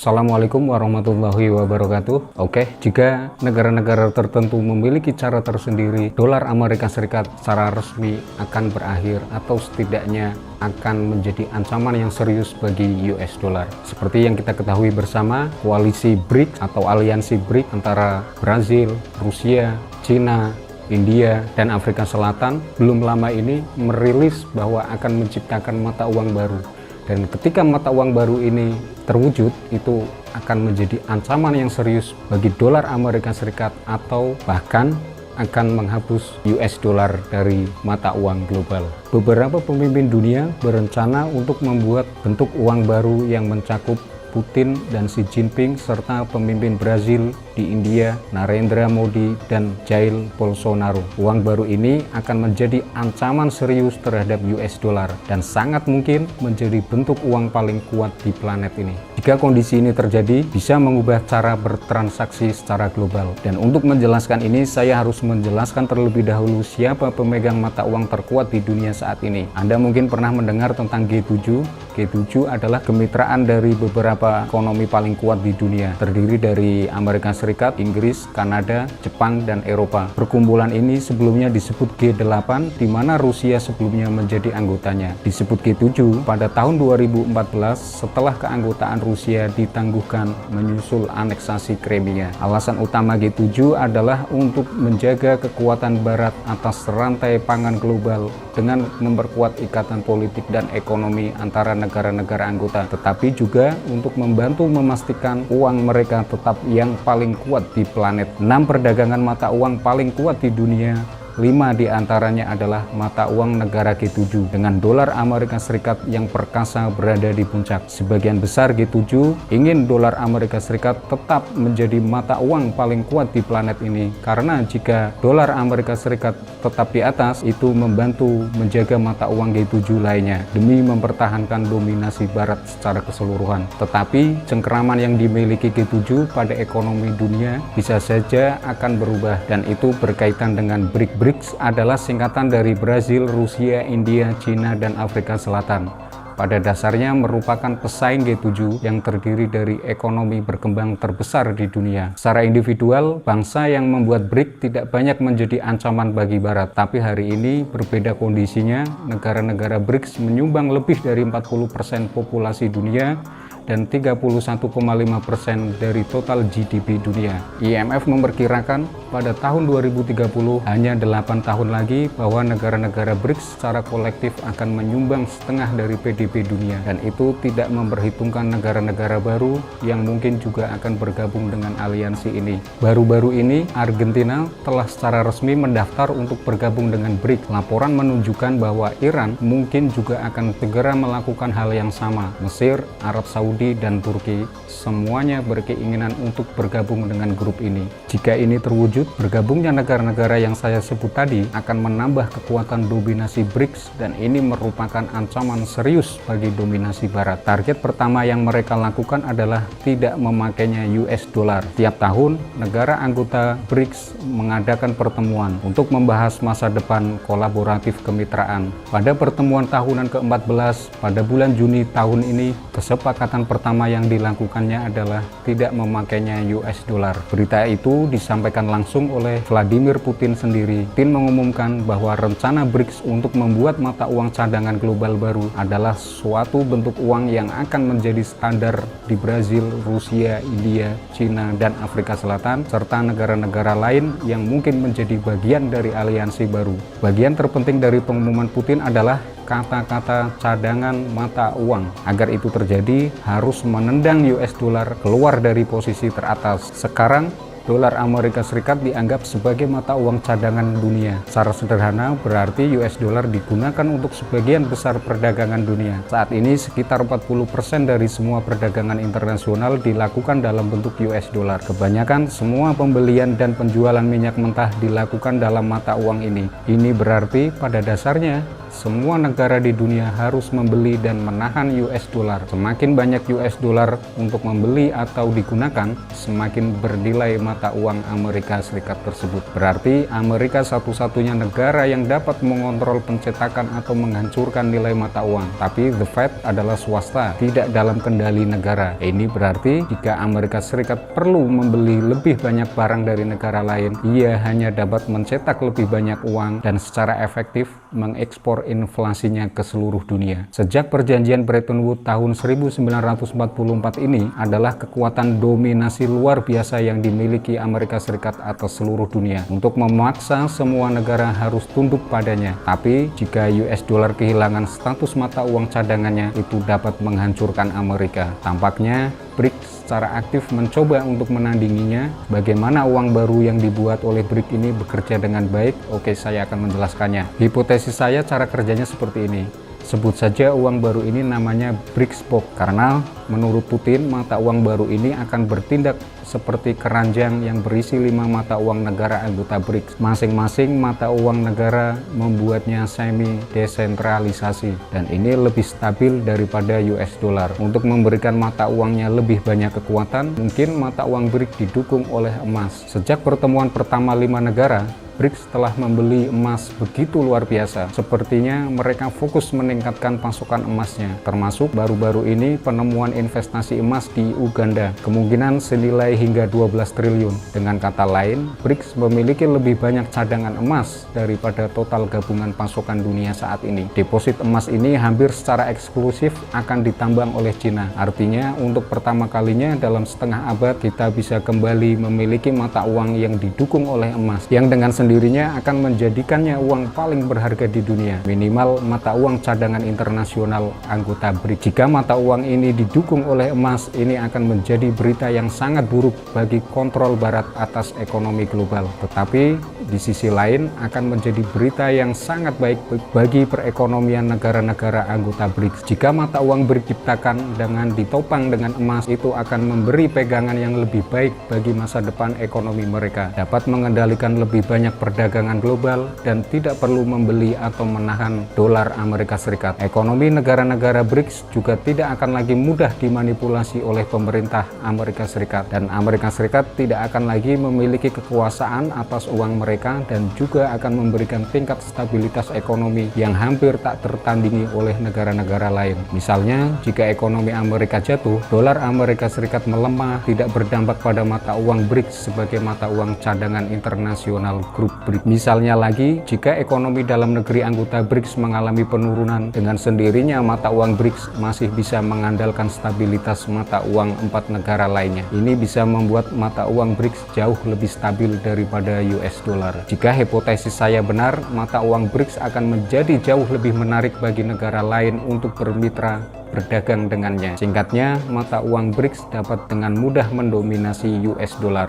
Assalamualaikum warahmatullahi wabarakatuh. Oke, jika negara-negara tertentu memiliki cara tersendiri, dolar Amerika Serikat secara resmi akan berakhir atau setidaknya akan menjadi ancaman yang serius bagi US dollar. Seperti yang kita ketahui bersama, koalisi BRICS atau aliansi BRICS antara Brazil, Rusia, Cina, India, dan Afrika Selatan belum lama ini merilis bahwa akan menciptakan mata uang baru. Dan ketika mata uang baru ini terwujud, itu akan menjadi ancaman yang serius bagi dolar Amerika Serikat atau bahkan akan menghapus US dollar dari mata uang global. Beberapa pemimpin dunia berencana untuk membuat bentuk uang baru yang mencakup Putin dan Xi Jinping serta pemimpin Brazil di India, Narendra Modi dan Jair Bolsonaro. Uang baru ini akan menjadi ancaman serius terhadap US dollar dan sangat mungkin menjadi bentuk uang paling kuat di planet ini. Jika kondisi ini terjadi, bisa mengubah cara bertransaksi secara global. Dan untuk menjelaskan ini, saya harus menjelaskan terlebih dahulu siapa pemegang mata uang terkuat di dunia saat ini. Anda mungkin pernah mendengar tentang G7. G7 adalah kemitraan dari beberapa ekonomi paling kuat di dunia, terdiri dari Amerika Serikat, Inggris, Kanada, Jepang, dan Eropa. Perkumpulan ini sebelumnya disebut G8, di mana Rusia sebelumnya menjadi anggotanya. Disebut G7 pada tahun 2014 setelah keanggotaan Rusia ditangguhkan menyusul aneksasi Crimea. Alasan utama G7 adalah untuk menjaga kekuatan Barat atas rantai pangan global dengan memperkuat ikatan politik dan ekonomi antara negara-negara anggota, tetapi juga untuk membantu memastikan uang mereka tetap yang paling kuat di planet. 6 perdagangan mata uang paling kuat di dunia, 5 diantaranya adalah mata uang negara G7 dengan dolar Amerika Serikat yang perkasa berada di puncak. Sebagian besar G7 ingin dolar Amerika Serikat tetap menjadi mata uang paling kuat di planet ini, karena jika dolar Amerika Serikat tetap di atas, itu membantu menjaga mata uang G7 lainnya demi mempertahankan dominasi Barat secara keseluruhan. Tetapi cengkeraman yang dimiliki G7 pada ekonomi dunia bisa saja akan berubah, dan itu berkaitan dengan BRICS adalah singkatan dari Brazil, Rusia, India, Cina, dan Afrika Selatan. Pada dasarnya merupakan pesaing G7 yang terdiri dari ekonomi berkembang terbesar di dunia. Secara individual, bangsa yang membuat BRICS tidak banyak menjadi ancaman bagi Barat. Tapi hari ini berbeda kondisinya, negara-negara BRICS menyumbang lebih dari 40% populasi dunia dan 31,5% dari total GDP dunia. IMF memperkirakan pada tahun 2030 hanya 8 tahun lagi bahwa negara-negara BRICS secara kolektif akan menyumbang setengah dari PDB dunia, dan itu tidak memperhitungkan negara-negara baru yang mungkin juga akan bergabung dengan aliansi ini. Baru-baru ini Argentina telah secara resmi mendaftar untuk bergabung dengan BRICS. Laporan menunjukkan bahwa Iran mungkin juga akan segera melakukan hal yang sama. Mesir, Arab Saudi, dan Turki semuanya berkeinginan untuk bergabung dengan grup ini. Jika ini terwujud, bergabungnya negara-negara yang saya sebut tadi akan menambah kekuatan dominasi BRICS, dan ini merupakan ancaman serius bagi dominasi Barat. Target pertama yang mereka lakukan adalah tidak memakainya US dollar. Tiap tahun, negara anggota BRICS mengadakan pertemuan untuk membahas masa depan kolaboratif kemitraan. Pada pertemuan tahunan ke-14 pada bulan Juni tahun ini, kesepakatan pertama yang dilakukannya adalah tidak memakainya US dollar. Berita itu disampaikan langsung oleh Vladimir Putin sendiri. Putin mengumumkan bahwa rencana BRICS untuk membuat mata uang cadangan global baru adalah suatu bentuk uang yang akan menjadi standar di Brazil, Rusia, India, Cina, dan Afrika Selatan, serta negara-negara lain yang mungkin menjadi bagian dari aliansi baru. Bagian terpenting dari pengumuman Putin adalah kata-kata cadangan mata uang. Agar itu terjadi, harus menendang US dollar keluar dari posisi teratas. Sekarang, dolar Amerika Serikat dianggap sebagai mata uang cadangan dunia. Secara sederhana, berarti US dollar digunakan untuk sebagian besar perdagangan dunia. Saat ini, sekitar 40% dari semua perdagangan internasional dilakukan dalam bentuk US dollar. Kebanyakan semua pembelian dan penjualan minyak mentah dilakukan dalam mata uang ini. Ini berarti pada dasarnya semua negara di dunia harus membeli dan menahan US dollar. Semakin banyak US dollar untuk membeli atau digunakan, semakin bernilai mata uang Amerika Serikat tersebut. Berarti Amerika satu-satunya negara yang dapat mengontrol pencetakan atau menghancurkan nilai mata uang. Tapi The Fed adalah swasta, tidak dalam kendali negara. Ini berarti jika Amerika Serikat perlu membeli lebih banyak barang dari negara lain, ia hanya dapat mencetak lebih banyak uang dan secara efektif mengekspor inflasinya ke seluruh dunia. Sejak perjanjian Bretton Woods tahun 1944 ini adalah kekuatan dominasi luar biasa yang dimiliki Amerika Serikat atas seluruh dunia untuk memaksa semua negara harus tunduk padanya. Tapi jika US dollar kehilangan status mata uang cadangannya, itu dapat menghancurkan Amerika. Tampaknya BRICS secara aktif mencoba untuk menandinginya. Bagaimana uang baru yang dibuat oleh BRICS ini bekerja dengan baik? Oke, saya akan menjelaskannya. Hipotesis saya cara kerjanya seperti ini. Sebut saja uang baru ini namanya BRICS Box, karena menurut Putin mata uang baru ini akan bertindak seperti keranjang yang berisi 5 mata uang negara anggota BRICS. Masing-masing mata uang negara membuatnya semi desentralisasi dan ini lebih stabil daripada US dollar. Untuk memberikan mata uangnya lebih banyak kekuatan, mungkin mata uang BRICS didukung oleh emas. Sejak pertemuan pertama 5 negara, BRICS telah membeli emas begitu luar biasa. Sepertinya mereka fokus meningkatkan pasokan emasnya, termasuk baru-baru ini penemuan investasi emas di Uganda, kemungkinan senilai hingga 12 triliun. Dengan kata lain, BRICS memiliki lebih banyak cadangan emas daripada total gabungan pasokan dunia saat ini. Deposit emas ini hampir secara eksklusif akan ditambang oleh Cina. Artinya, untuk pertama kalinya dalam setengah abad, kita bisa kembali memiliki mata uang yang didukung oleh emas, yang dengan sendirinya akan menjadikannya uang paling berharga di dunia, minimal mata uang cadangan internasional anggota BRICS. Jika mata uang ini didukung oleh emas, ini akan menjadi berita yang sangat buruk bagi kontrol Barat atas ekonomi global. Tetapi di sisi lain akan menjadi berita yang sangat baik bagi perekonomian negara-negara anggota BRICS. Jika mata uang BRICS diciptakan dengan ditopang dengan emas, itu akan memberi pegangan yang lebih baik bagi masa depan ekonomi mereka, dapat mengendalikan lebih banyak perdagangan global dan tidak perlu membeli atau menahan dolar Amerika Serikat. Ekonomi negara-negara BRICS juga tidak akan lagi mudah dimanipulasi oleh pemerintah Amerika Serikat, dan Amerika Serikat tidak akan lagi memiliki kekuasaan atas uang mereka dan juga akan memberikan tingkat stabilitas ekonomi yang hampir tak tertandingi oleh negara-negara lain. Misalnya, jika ekonomi Amerika jatuh, dolar Amerika Serikat melemah, tidak berdampak pada mata uang BRICS sebagai mata uang cadangan internasional grup BRICS. Misalnya lagi, jika ekonomi dalam negeri anggota BRICS mengalami penurunan, dengan sendirinya mata uang BRICS masih bisa mengandalkan stabilitas mata uang 4 negara lainnya. Ini bisa membuat mata uang BRICS jauh lebih stabil daripada US dollar. Jika hipotesis saya benar, mata uang BRICS akan menjadi jauh lebih menarik bagi negara lain untuk bermitra berdagang dengannya. Singkatnya, mata uang BRICS dapat dengan mudah mendominasi US dollar.